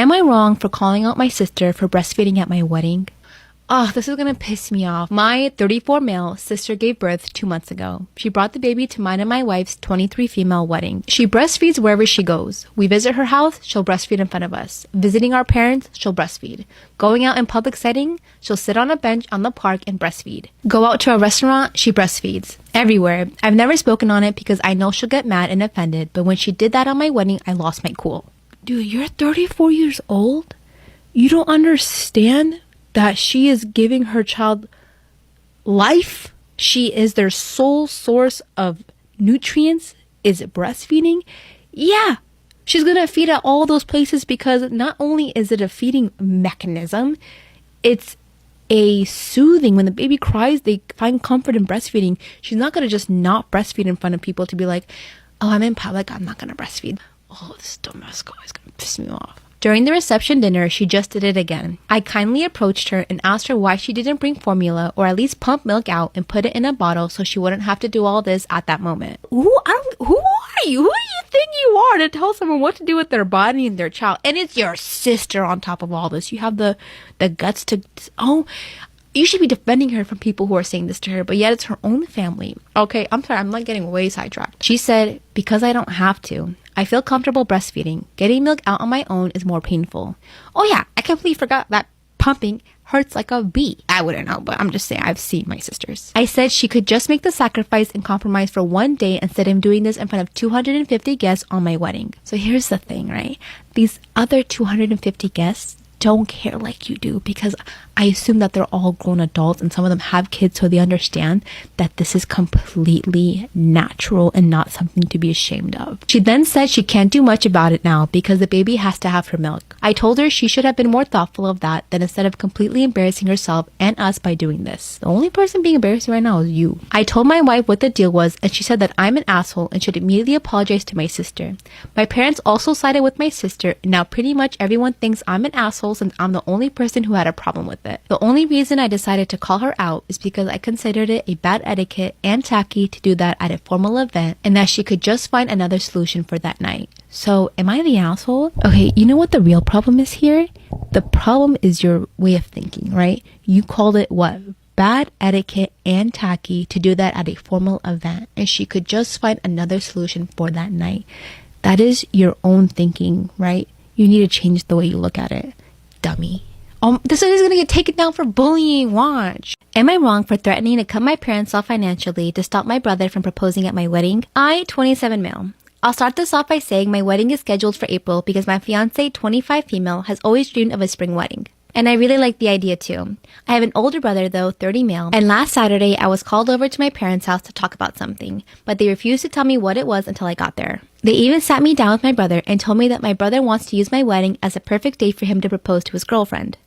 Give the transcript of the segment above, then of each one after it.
Am I wrong for calling out my sister for breastfeeding at my wedding? Oh, this is gonna piss me off. My 34 male sister gave birth 2 months ago. She brought the baby to mine and my wife's 23 female wedding. She breastfeeds wherever she goes. We visit her house, she'll breastfeed in front of us. Visiting our parents, she'll breastfeed. Going out in public setting, she'll sit on a bench on the park and breastfeed. Go out to a restaurant, she breastfeeds. Everywhere. I've never spoken on it because I know she'll get mad and offended, but when she did that on my wedding, I lost my cool. Dude, you're 34 years old? You don't understand that she is giving her child life? She is their sole source of nutrients. Is it breastfeeding? Yeah. She's going to feed at all those places because not only is it a feeding mechanism, it's a soothing. When the baby cries, they find comfort in breastfeeding. She's not going to just not breastfeed in front of people to be like, oh, I'm in public, I'm not going to breastfeed. Oh, this dumbass guy is going to piss me off. During the reception dinner, she just did it again. I kindly approached her and asked her why she didn't bring formula or at least pump milk out and put it in a bottle so she wouldn't have to do all this at that moment. Who are you? Who do you think you are to tell someone what to do with their body and their child? And it's your sister on top of all this. You have the guts to... Oh, you should be defending her from people who are saying this to her, but yet it's her own family. Okay, I'm sorry, I'm like getting way sidetracked. She said, because I don't have to. I feel comfortable breastfeeding. Getting milk out on my own is more painful. Oh yeah, I completely forgot that pumping hurts like a bee. I wouldn't know, but I'm just saying, I've seen my sisters. I said she could just make the sacrifice and compromise for one day instead of doing this in front of 250 guests on my wedding. So here's the thing, right? These other 250 guests don't care like you do because I assume that they're all grown adults and some of them have kids, so they understand that this is completely natural and not something to be ashamed of. She then said she can't do much about it now because the baby has to have her milk. I told her she should have been more thoughtful of that than instead of completely embarrassing herself and us by doing this. The only person being embarrassed right now is you. I told my wife what the deal was and she said that I'm an asshole and should immediately apologize to my sister. My parents also sided with my sister and now pretty much everyone thinks I'm an asshole since I'm the only person who had a problem with it. The only reason I decided to call her out is because I considered it a bad etiquette and tacky to do that at a formal event and that she could just find another solution for that night. So, am I the asshole? Okay, you know what the real problem is here? The problem is your way of thinking, right? You called it what? Bad etiquette and tacky to do that at a formal event and she could just find another solution for that night. That is your own thinking, right? You need to change the way you look at it. Dummy. This is gonna get taken down for bullying. Watch. Am I wrong for threatening to cut my parents off financially to stop my brother from proposing at my wedding? I, 27 male. I'll start this off by saying my wedding is scheduled for April because my fiance, 25 female, has always dreamed of a spring wedding. And I really like the idea too. I have an older brother though, 30 male, and last Saturday I was called over to my parents' house to talk about something, but they refused to tell me what it was until I got there. They even sat me down with my brother and told me that my brother wants to use my wedding as a perfect day for him to propose to his girlfriend.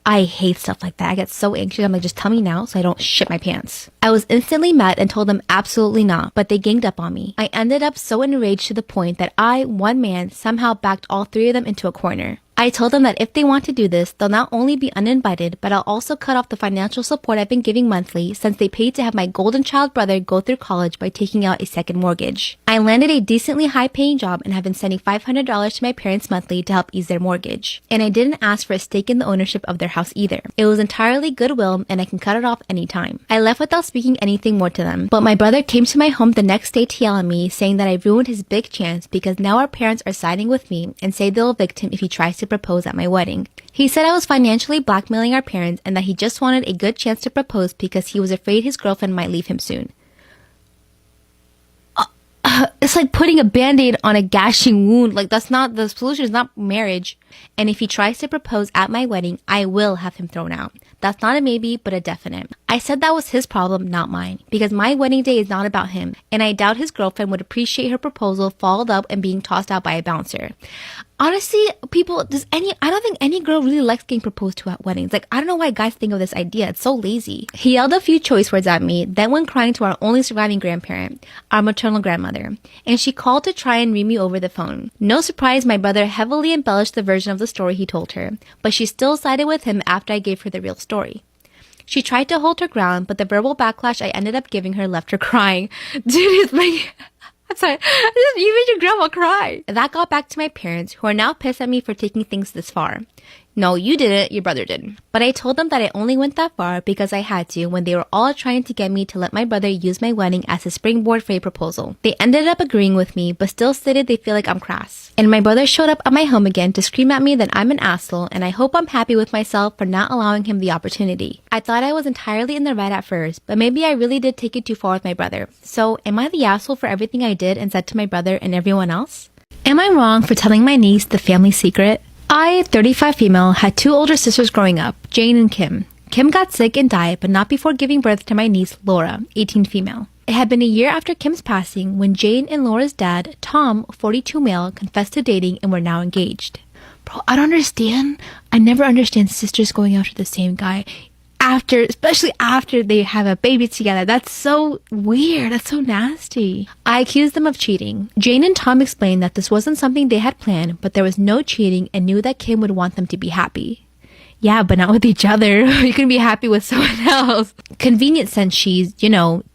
I hate stuff like that. I get so anxious. I'm like, just tell me now so I don't shit my pants. I was instantly mad and told them absolutely not, but they ganged up on me. I ended up so enraged to the point that I, one man, somehow backed all three of them into a corner. I told them that if they want to do this, they'll not only be uninvited, but I'll also cut off the financial support I've been giving monthly since they paid to have my golden child brother go through college by taking out a second mortgage. I landed a decently high-paying job and have been sending $500 to my parents monthly to help ease their mortgage. And I didn't ask for a stake in the ownership of their house either. It was entirely goodwill and I can cut it off anytime. I left without speaking anything more to them, but my brother came to my home the next day to yell at me, saying that I ruined his big chance because now our parents are siding with me and say they'll evict him if he tries to propose at my wedding. He said I was financially blackmailing our parents and that he just wanted a good chance to propose because he was afraid his girlfriend might leave him soon. It's like putting a band-aid on a gashing wound. Like, that's not, the solution is not marriage. And if he tries to propose at my wedding, I will have him thrown out. That's not a maybe, but a definite. I said that was his problem, not mine, because my wedding day is not about him, and I doubt his girlfriend would appreciate her proposal followed up and being tossed out by a bouncer. Honestly, people, I don't think any girl really likes getting proposed to at weddings. Like, I don't know why guys think of this idea. It's so lazy. He yelled a few choice words at me, then went crying to our only surviving grandparent, our maternal grandmother, and she called to try and read me over the phone. No surprise, my brother heavily embellished the version of the story he told her, but she still sided with him after I gave her the real story. She tried to hold her ground, but the verbal backlash I ended up giving her left her crying. Dude, it's like... I'm sorry. You made your grandma cry. That got back to my parents, who are now pissed at me for taking things this far. No, you didn't. Your brother did. But I told them that I only went that far because I had to when they were all trying to get me to let my brother use my wedding as a springboard for a proposal. They ended up agreeing with me, but still stated they feel like I'm crass. And my brother showed up at my home again to scream at me that I'm an asshole, and I hope I'm happy with myself for not allowing him the opportunity. I thought I was entirely in the right at first, but maybe I really did take it too far with my brother. So, am I the asshole for everything I did and said to my brother and everyone else? Am I wrong for telling my niece the family secret? I, 35 female, had two older sisters growing up, Jane and Kim. Kim got sick and died, but not before giving birth to my niece, Laura, 18 female. It had been a year after Kim's passing when Jane and Laura's dad, Tom, 42 male, confessed to dating and were now engaged. Bro, I don't understand. I never understand sisters going after the same guy. Especially after they have a baby together. That's so weird. That's so nasty. I accused them of cheating. Jane and Tom explained that this wasn't something they had planned, but there was no cheating and knew that Kim would want them to be happy. Yeah, but not with each other. You can be happy with someone else. Convenient since she's,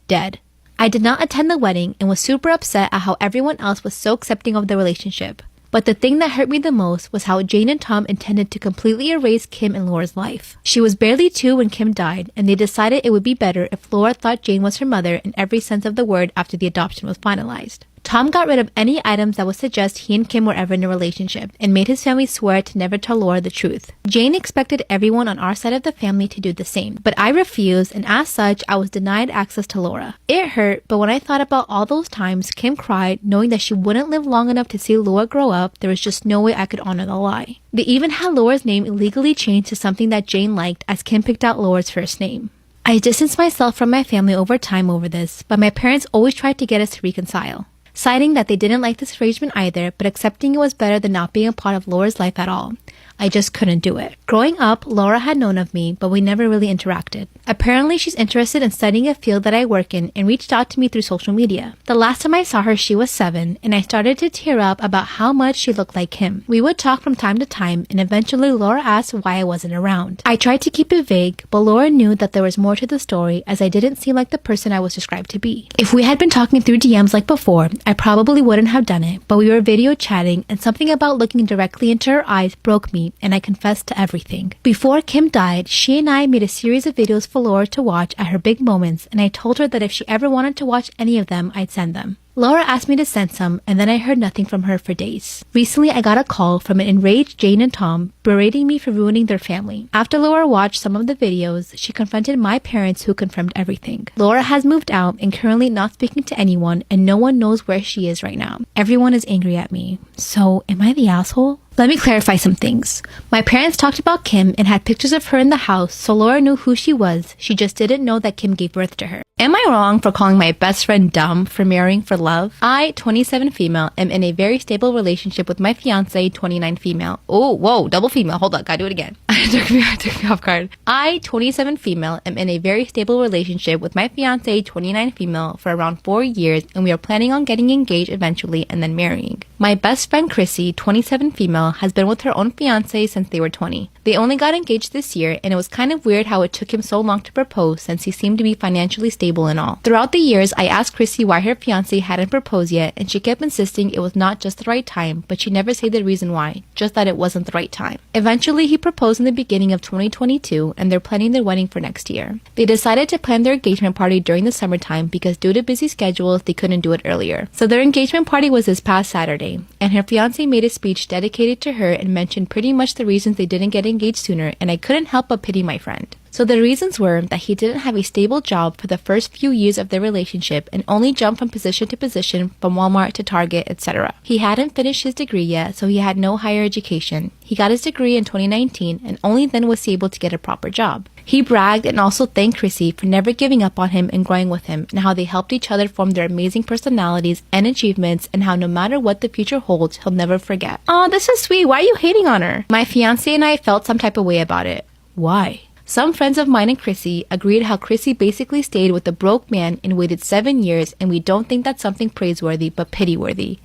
dead. I did not attend the wedding and was super upset at how everyone else was so accepting of the relationship. But the thing that hurt me the most was how Jane and Tom intended to completely erase Kim and Laura's life. She was barely 2 when Kim died, and they decided it would be better if Laura thought Jane was her mother in every sense of the word after the adoption was finalized. Tom got rid of any items that would suggest he and Kim were ever in a relationship and made his family swear to never tell Laura the truth. Jane expected everyone on our side of the family to do the same, but I refused, and as such, I was denied access to Laura. It hurt, but when I thought about all those times Kim cried, knowing that she wouldn't live long enough to see Laura grow up, there was just no way I could honor the lie. They even had Laura's name illegally changed to something that Jane liked, as Kim picked out Laura's first name. I distanced myself from my family over time over this, but my parents always tried to get us to reconcile, citing that they didn't like this arrangement either, but accepting it was better than not being a part of Laura's life at all. I just couldn't do it. Growing up, Laura had known of me, but we never really interacted. Apparently, she's interested in studying a field that I work in and reached out to me through social media. The last time I saw her, she was 7, and I started to tear up about how much she looked like him. We would talk from time to time, and eventually Laura asked why I wasn't around. I tried to keep it vague, but Laura knew that there was more to the story, as I didn't seem like the person I was described to be. If we had been talking through DMs like before, I probably wouldn't have done it, but we were video chatting, and something about looking directly into her eyes broke me, and I confessed to everything. Before Kim died, she and I made a series of videos for Laura to watch at her big moments, and I told her that if she ever wanted to watch any of them, I'd send them. Laura asked me to send some, and then I heard nothing from her for days. Recently, I got a call from an enraged Jane and Tom berating me for ruining their family. After Laura watched some of the videos, she confronted my parents, who confirmed everything. Laura has moved out and currently not speaking to anyone, and no one knows where she is right now. Everyone is angry at me. So, am I the asshole? Let me clarify some things. My parents talked about Kim and had pictures of her in the house, so Laura knew who she was. She just didn't know that Kim gave birth to her. Am I wrong for calling my best friend dumb for marrying for love? I, 27 female, am in a very stable relationship with my fiance, 29 female. Oh, whoa, double female. Hold up, gotta do it again. It took me off guard. I, 27 female, am in a very stable relationship with my fiance, 29 female, for around 4 years, and we are planning on getting engaged eventually and then marrying. My best friend Chrissy, 27 female, has been with her own fiance since they were 20. They only got engaged this year, and it was kind of weird how it took him so long to propose since he seemed to be financially stable and all. Throughout the years, I asked Chrissy why her fiance hadn't proposed yet, and she kept insisting it was not just the right time, but she never said the reason why, just that it wasn't the right time. Eventually, he proposed in the beginning of 2022, and they're planning their wedding for next year. They decided to plan their engagement party during the summertime because due to busy schedules, they couldn't do it earlier. So their engagement party was this past Saturday, and her fiance made a speech dedicated to her and mentioned pretty much the reasons they didn't get engaged sooner, and I couldn't help but pity my friend. So the reasons were that he didn't have a stable job for the first few years of their relationship and only jumped from position to position from Walmart to Target, etc. He hadn't finished his degree yet, so he had no higher education. He got his degree in 2019 and only then was able to get a proper job. He bragged and also thanked Chrissy for never giving up on him and growing with him, and how they helped each other form their amazing personalities and achievements, and how no matter what the future holds, he'll never forget. Aw, this is sweet. Why are you hating on her? My fiance and I felt some type of way about it. Why? Some friends of mine and Chrissy agreed how Chrissy basically stayed with a broke man and waited 7 years, and we don't think that's something praiseworthy but pity-worthy.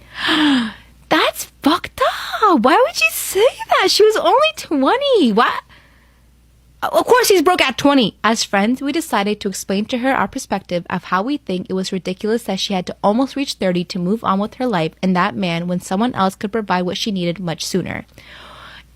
That's fucked up. Why would you say that? She was only 20. What? Of course he's broke at 20. As friends, we decided to explain to her our perspective of how we think it was ridiculous that she had to almost reach 30 to move on with her life and that man when someone else could provide what she needed much sooner.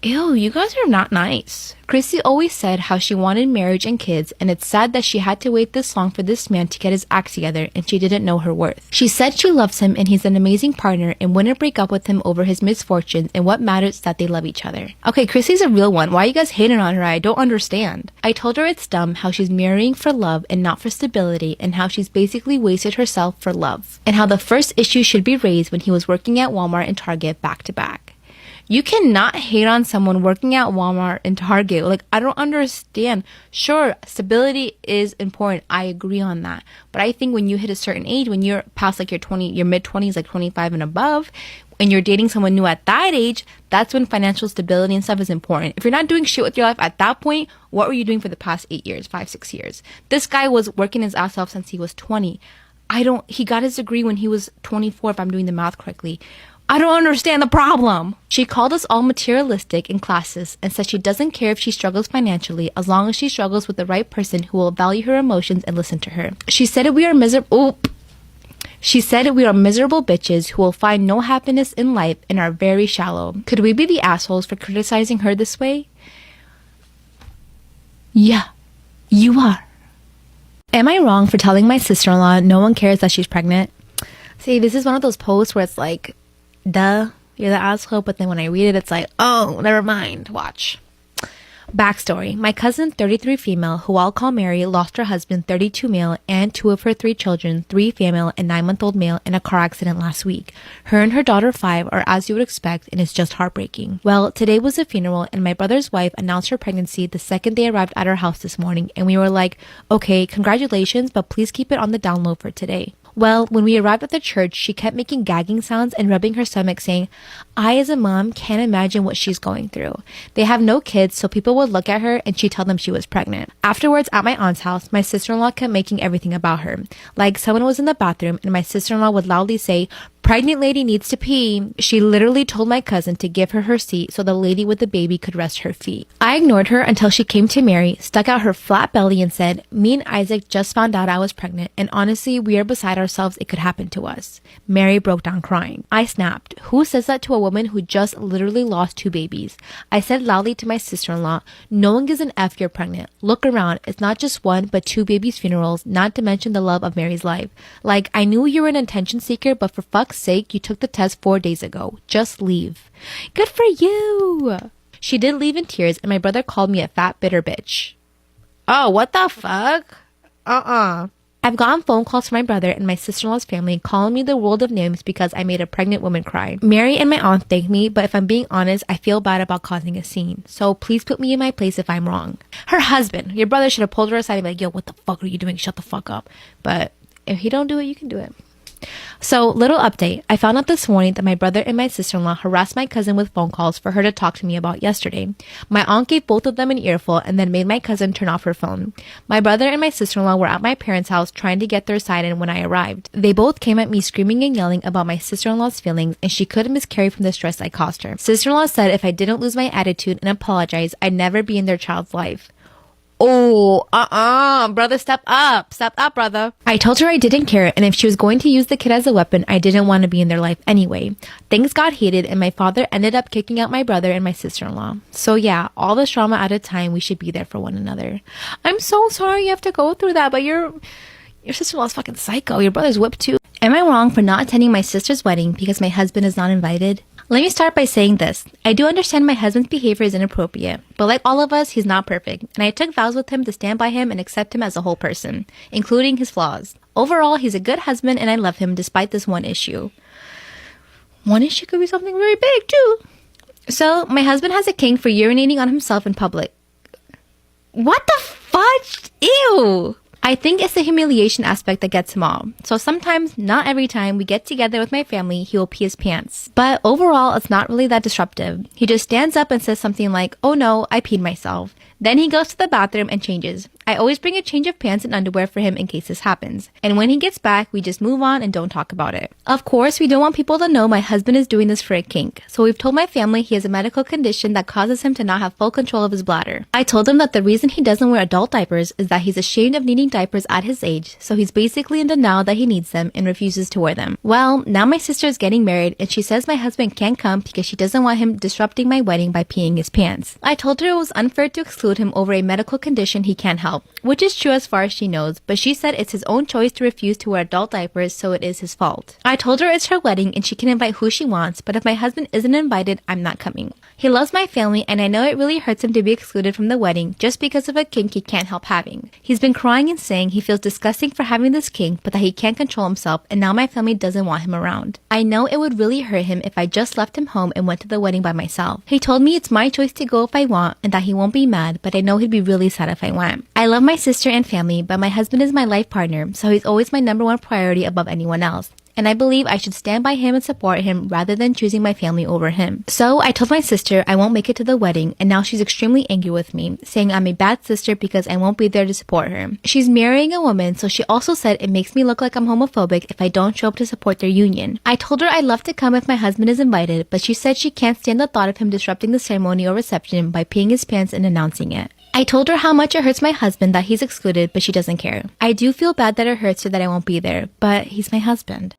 Ew, you guys are not nice. Chrissy always said how she wanted marriage and kids, and it's sad that she had to wait this long for this man to get his act together and she didn't know her worth. She said she loves him and he's an amazing partner and wouldn't break up with him over his misfortunes, and what matters is that they love each other. Okay, Chrissy's a real one. Why are you guys hating on her? I don't understand. I told her it's dumb how she's marrying for love and not for stability, and how she's basically wasted herself for love, and how the first issue should be raised when he was working at Walmart and Target back to back. You cannot hate on someone working at Walmart and Target. Like, I don't understand. Sure, stability is important. I agree on that. But I think when you hit a certain age, when you're past like your mid-20s, like 25 and above, and you're dating someone new at that age, that's when financial stability and stuff is important. If you're not doing shit with your life at that point, what were you doing for the past 8 years, 5-6 years? This guy was working his ass off since he was 20. He got his degree when he was 24, if I'm doing the math correctly. I don't understand the problem. She called us all materialistic in classes and said she doesn't care if she struggles financially as long as she struggles with the right person who will value her emotions and listen to her. She said we are miserable bitches who will find no happiness in life and are very shallow. Could we be the assholes for criticizing her this way? Yeah, you are. Am I wrong for telling my sister-in-law no one cares that she's pregnant? See, this is one of those posts where it's like, duh, you're the asshole, but then when I read it, it's like, oh, never mind, watch. Backstory. My cousin, 33 female, who I'll call Mary, lost her husband, 32 male, and 2 of her 3 children, 3 female and 9-month-old male, in a car accident last week. Her and her daughter, 5, are as you would expect, and it's just heartbreaking. Well, today was a funeral, and my brother's wife announced her pregnancy the second they arrived at our house this morning, and we were like, okay, congratulations, but please keep it on the down low for today. Well, when we arrived at the church, she kept making gagging sounds and rubbing her stomach, saying, I, as a mom, can't imagine what she's going through. They have no kids, so people would look at her and she'd tell them she was pregnant. Afterwards, at my aunt's house, my sister-in-law kept making everything about her. Like, someone was in the bathroom and my sister-in-law would loudly say, pregnant lady needs to pee. She literally told my cousin to give her her seat so the lady with the baby could rest her feet. I ignored her until she came to Mary, stuck out her flat belly and said, me and Isaac just found out I was pregnant, and honestly, we are beside ourselves. It could happen to us. Mary broke down crying. I snapped. Who says that to a woman who just literally lost 2 babies? I said loudly to my sister-in-law, no one gives an F you're pregnant. Look around. It's not just 1, but 2 babies' funerals, not to mention the love of Mary's life. Like, I knew you were an attention seeker, but for fuck's sake, you took the test 4 days ago. Just leave. Good for you. She did leave in tears, and my brother called me a fat, bitter bitch. Oh, what the fuck? I've gotten phone calls from my brother and my sister-in-law's family calling me the world of names because I made a pregnant woman cry. Mary and my aunt thank me, but if I'm being honest, I feel bad about causing a scene. So please put me in my place if I'm wrong. Her husband, your brother should have pulled her aside and be like, yo, what the fuck are you doing? Shut the fuck up. But if he don't do it, you can do it. So, little update. I found out this morning that my brother and my sister-in-law harassed my cousin with phone calls for her to talk to me about yesterday. My aunt gave both of them an earful and then made my cousin turn off her phone. My brother and my sister-in-law were at my parents' house trying to get their side in when I arrived. They both came at me screaming and yelling about my sister-in-law's feelings, and she couldn't miscarry from the stress I caused her. Sister-in-law said if I didn't lose my attitude and apologize, I'd never be in their child's life. Oh, brother, step up, brother. I told her I didn't care, and if she was going to use the kid as a weapon, I didn't want to be in their life anyway. Things got heated, and my father ended up kicking out my brother and my sister-in-law. So yeah, all this drama at a time, we should be there for one another. I'm so sorry you have to go through that, but your sister-in-law's fucking psycho. Your brother's whipped too. Am I wrong for not attending my sister's wedding because my husband is not invited? Let me start by saying this. I do understand my husband's behavior is inappropriate, but like all of us, he's not perfect, and I took vows with him to stand by him and accept him as a whole person, including his flaws. Overall, he's a good husband and I love him despite this one issue. One issue could be something very big too. So, my husband has a kink for urinating on himself in public. What the fudge? Ew! I think it's the humiliation aspect that gets him all. So sometimes, not every time we get together with my family, he will pee his pants. But overall, it's not really that disruptive. He just stands up and says something like, "Oh no, I peed myself." Then he goes to the bathroom and changes. I always bring a change of pants and underwear for him in case this happens. And when he gets back, we just move on and don't talk about it. Of course, we don't want people to know my husband is doing this for a kink. So we've told my family he has a medical condition that causes him to not have full control of his bladder. I told him that the reason he doesn't wear adult diapers is that he's ashamed of needing diapers at his age. So he's basically in denial that he needs them and refuses to wear them. Well, now my sister is getting married and she says my husband can't come because she doesn't want him disrupting my wedding by peeing his pants. I told her it was unfair to exclude him over a medical condition he can't help, which is true as far as she knows, but she said it's his own choice to refuse to wear adult diapers, so it is his fault. I told her it's her wedding and she can invite who she wants, but if my husband isn't invited, I'm not coming. He loves my family and I know it really hurts him to be excluded from the wedding just because of a kink he can't help having. He's been crying and saying he feels disgusting for having this kink, but that he can't control himself and now my family doesn't want him around. I know it would really hurt him if I just left him home and went to the wedding by myself. He told me it's my choice to go if I want and that he won't be mad, but I know he'd be really sad if I went. I love my sister and family, but my husband is my life partner, so he's always my number one priority above anyone else. And I believe I should stand by him and support him rather than choosing my family over him. So I told my sister I won't make it to the wedding, and now she's extremely angry with me, saying I'm a bad sister because I won't be there to support her. She's marrying a woman, so she also said it makes me look like I'm homophobic if I don't show up to support their union. I told her I'd love to come if my husband is invited, but she said she can't stand the thought of him disrupting the ceremony or reception by peeing his pants and announcing it. I told her how much it hurts my husband that he's excluded, but she doesn't care. I do feel bad that it hurts her that I won't be there, but he's my husband.